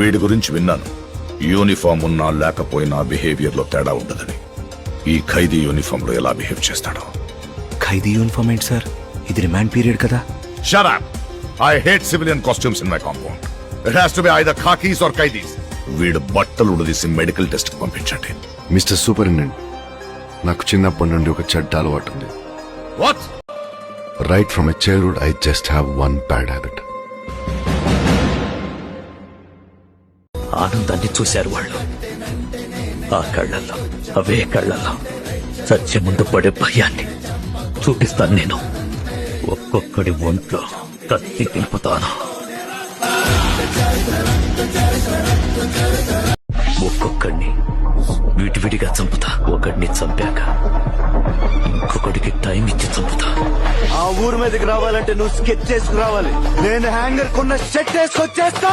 వీడి గురించి విన్నాను. యూనిఫామ్ ఉన్నా లేకపోయినా బిహేవియర్ లో తేడా ఉండదని. ఈ ఖైదీ యూనిఫామ్ లో ఎలా బిహేవ్ చేస్తాడో. ఖైదీ యూనిఫామ్ ఏంటి సార్? ఇది రిమాండ్ పీరియడ్ కదా. Shut up! I hate civilian costumes in my compound. It has to be either khakis or kaidis. వీడు బట్టలు ఉడదీసి మెడికల్ టెస్ట్ కి పంపించండి. మిస్టర్ సూపరింటెండెంట్, నాకు చిన్నప్పటి నుండి ఒక చెడ్డ అలవాటు ఉంది. What? Right from a childhood I just have one bad habit. ఆనందాన్ని చూశారు వాళ్ళు. ఆ కళ్ళల్లో, అవే కళ్ళల్లో సత్య ముందు పడే భయాన్ని చూపిస్తాను నేను. ఒక్కొక్కడి ఒంట్లో కత్తి తింపుతాను. ఒక్కొక్కడిని విడివిడిగా చంపుతా. ఒకడిని చంపాక ఇంకొకడికి టైం ఇచ్చి చంపుతా. ఆ ఊరు మీదకి రావాలంటే నువ్వు స్కెచ్ చేసుకు రావాలి. నేను హ్యాంగర్ కొన్న షర్ట్ వేసుకొచ్చేస్తా.